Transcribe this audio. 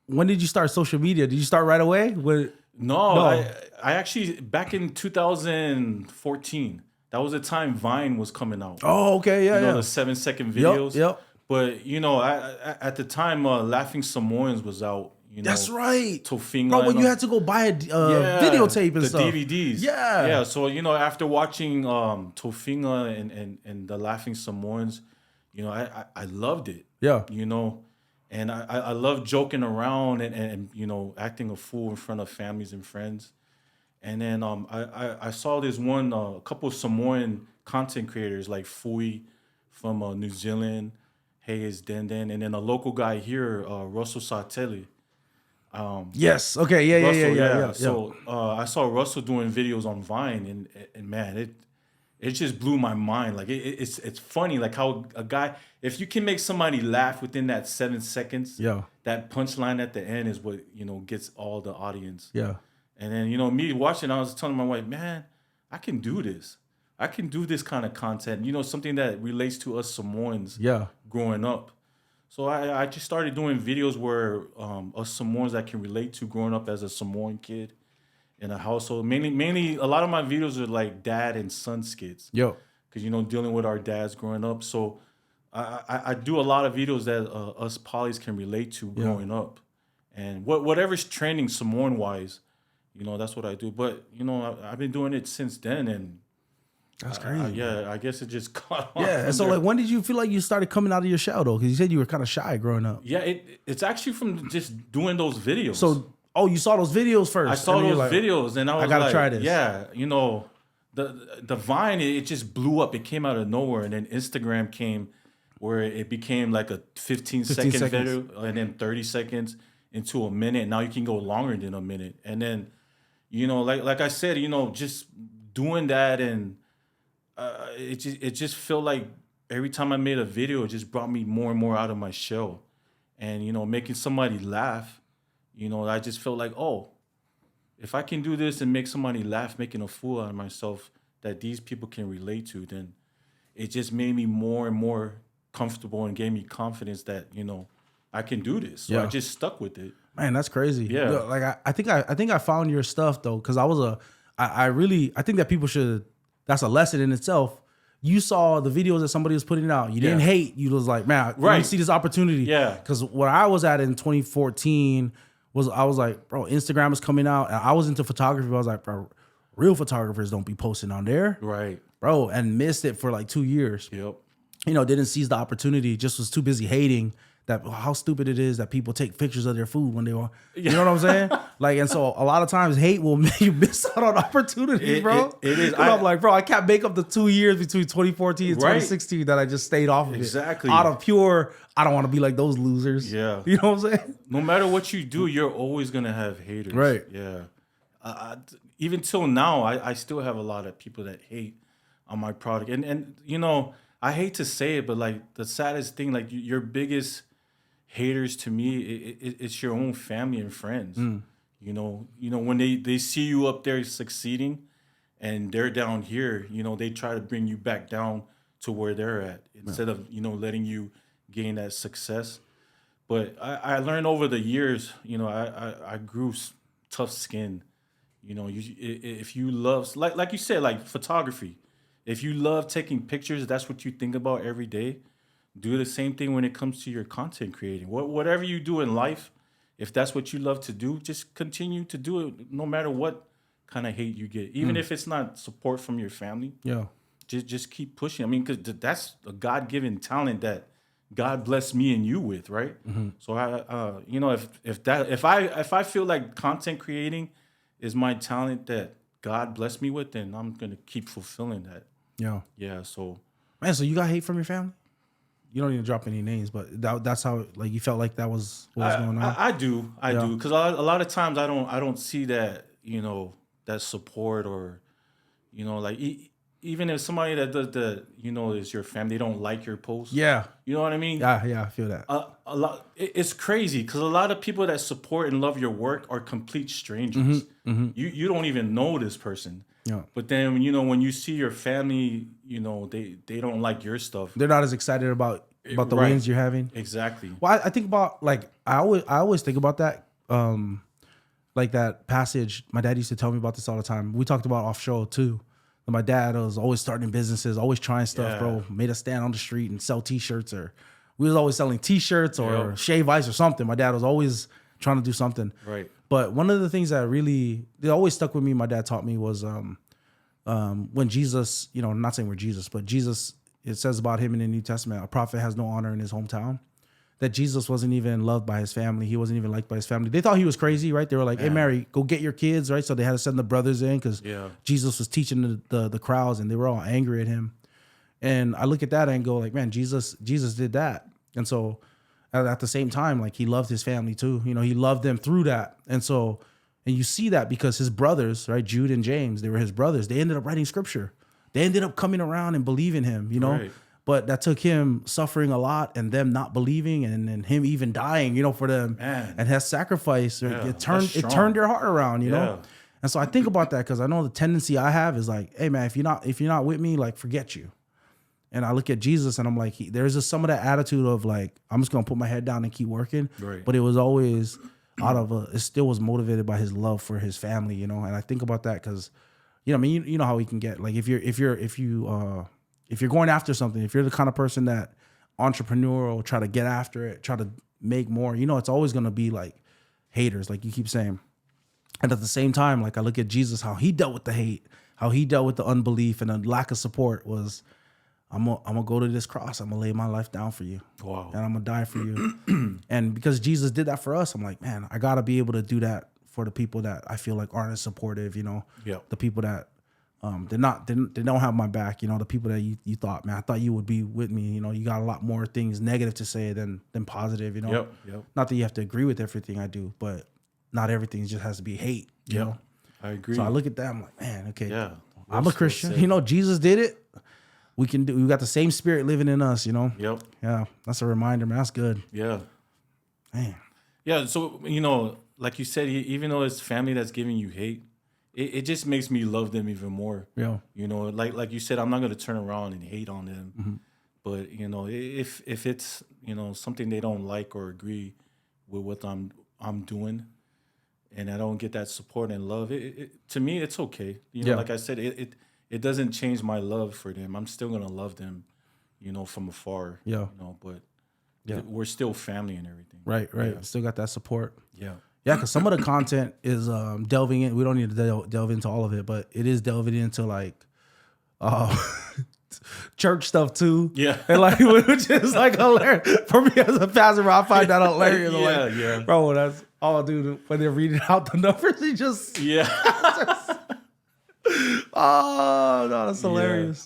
when did you start social media? Did you start right away? No, I actually back in 2014. That was the time Vine was coming out. Oh, okay, yeah, the 7-second videos. Yep. But I at the time, Laughing Samoans was out. That's right, Tofinga. bro. When you had to go buy a videotape and the stuff, DVDs. Yeah. So after watching Tofinga and the Laughing Samoans, I loved it. Yeah. And I love joking around and acting a fool in front of families and friends. And then I saw this one a couple of Samoan content creators like Fui from New Zealand, Hayes Denden, and then a local guy here, Russell Sartelli. Yes. Okay. Yeah. So I saw Russell doing videos on Vine, and man, it just blew my mind. Like it's funny, like how a guy, if you can make somebody laugh within that 7 seconds, that punchline at the end is what gets all the audience. Yeah. And then me watching, I was telling my wife, man, I can do this. I can do this kind of content. Something that relates to us Samoans. Growing up. So I just started doing videos where us Samoans that can relate to growing up as a Samoan kid in a household. Mainly, a lot of my videos are like dad and son skits. Because dealing with our dads growing up. So I do a lot of videos that us polys can relate to growing up, and whatever's trending Samoan wise, that's what I do. But I've been doing it since then, and that's crazy. I guess it just caught on. Yeah, and so like, when did you feel like you started coming out of your shell though? Because you said you were kind of shy growing up. Yeah, it's actually from just doing those videos. So, you saw those videos first. I saw those videos, and I was like, I gotta try this. Yeah, the Vine, it just blew up. It came out of nowhere, and then Instagram came, where it became like a 15-second video, and then 30 seconds into a minute. Now you can go longer than a minute, and then like I said, just doing that, and it just felt like every time I made a video, it just brought me more and more out of my shell, and making somebody laugh. I just felt like, oh, if I can do this and make somebody laugh, making a fool out of myself that these people can relate to, then it just made me more and more comfortable and gave me confidence that I can do this. So I just stuck with it. Man, that's crazy. Yeah, like I think I found your stuff though, because I think that people should. That's a lesson in itself. You saw the videos that somebody was putting out. You didn't hate. You was like, man, I see this opportunity. Yeah. Because where I was at in 2014 I was like, bro, Instagram is coming out. And I was into photography. I was like, bro, real photographers don't be posting on there. Right. Bro, and missed it for like 2 years. Yep. Didn't seize the opportunity. Just was too busy hating that how stupid it is that people take pictures of their food when they are, you know what I'm saying? Like, and so a lot of times hate will make you miss out on opportunities, bro. It is. I'm like, bro, I can't make up the 2 years between 2014 and 2016 that I just stayed off of it. Exactly. Out of pure, I don't want to be like those losers. Yeah. You know what I'm saying? No matter what you do, you're always going to have haters. Right. Yeah. Even till now, I still have a lot of people that hate on my product. And I hate to say it, but like the saddest thing, like your biggest haters to me, it's your own family and friends. When they see you up there succeeding and they're down here, they try to bring you back down to where they're at instead of letting you gain that success. But I learned over the years, I grew tough skin. If you love, like you said, like photography, if you love taking pictures, that's what you think about every day. Do the same thing when it comes to your content creating. Whatever you do in life, if that's what you love to do, just continue to do it no matter what kind of hate you get. Even if it's not support from your family. Yeah. Just keep pushing. I mean, because that's a God-given talent that God blessed me and you with, right? Mm-hmm. So if I feel like content creating is my talent that God blessed me with, then I'm gonna keep fulfilling that. Yeah. Yeah. So, man, so you got hate from your family? You don't even drop any names, but that's how like you felt like that was what was going on. I do, because a lot of times I don't see that that support or like even if somebody that does the is your family, they don't like your post. Yeah, you know what I mean. Yeah, I feel that. A lot. It's crazy because a lot of people that support and love your work are complete strangers. Mm-hmm, mm-hmm. You don't even know this person. Yeah. But then when you see your family, they don't like your stuff. They're not as excited about about the wins you're having. Exactly. Well, I think about like I always think about that. Like that passage. My dad used to tell me about this all the time. We talked about off show too. And my dad was always starting businesses, always trying stuff, bro. Made us stand on the street and sell T-shirts, or we was always selling T-shirts or shave ice or something. My dad was always trying to do something. Right. But one of the things that it always stuck with me, my dad taught me was when Jesus, not saying we're Jesus, but Jesus, it says about him in the New Testament, a prophet has no honor in his hometown. That Jesus wasn't even loved by his family. He wasn't even liked by his family. They thought he was crazy, right? They were like, hey, Mary, go get your kids, right? So they had to send the brothers in because Jesus was teaching the crowds, and they were all angry at him. And I look at that and go like, man, Jesus did that. And so at the same time, like he loved his family too. He loved them through that. And so, and you see that because his brothers, right, Jude and James, they were his brothers. They ended up writing scripture. They ended up coming around and believing him, Right. But that took him suffering a lot and them not believing and him even dying, for them. Man. And his sacrifice, it turned their heart around, you know? And so I think about that because I know the tendency I have is like, hey man, if you're not with me, like forget you. And I look at Jesus and I'm like, there's just some of that attitude of like, I'm just going to put my head down and keep working. Right. But it was always it still was motivated by his love for his family, And I think about that because, you know how we can get, like if you're going after something, if you're the kind of person that entrepreneurial, try to get after it, try to make more, it's always going to be like haters, like you keep saying. And at the same time, like I look at Jesus, how he dealt with the hate, how he dealt with the unbelief and the lack of support was, I'm gonna go to this cross. I'm gonna lay my life down for you. Wow. And I'm gonna die for you. And because Jesus did that for us, I'm like, man, I gotta be able to do that for the people that I feel like aren't as supportive, the people that they don't have my back, the people that you thought, man, I thought you would be with me. You got a lot more things negative to say than positive, Yep. Not that you have to agree with everything I do, but not everything just has to be hate, you know? I agree. So I look at that, I'm like, man, okay, I'm a Christian. Jesus did it. We got the same spirit living in us, Yep. Yeah, that's a reminder, man. That's good. Yeah. Man. Yeah, so, like you said, even though it's family that's giving you hate, it just makes me love them even more. Yeah. Like you said, I'm not going to turn around and hate on them. Mm-hmm. But, if it's, something they don't like or agree with what I'm doing and I don't get that support and love, to me, it's okay. Like I said, it doesn't change my love for them. I'm still going to love them, from afar. Yeah. But we're still family and everything. Right. Yeah. Still got that support. Yeah. Yeah, because some of the content is delving in. We don't need to delve into all of it, but it is delving into like church stuff too. Yeah. And like, which is like hilarious. For me as a pastor, I find that hilarious. Yeah. Bro, that's all dude, when they're reading out the numbers, he just... Yeah. Oh, no, that's hilarious. Yeah.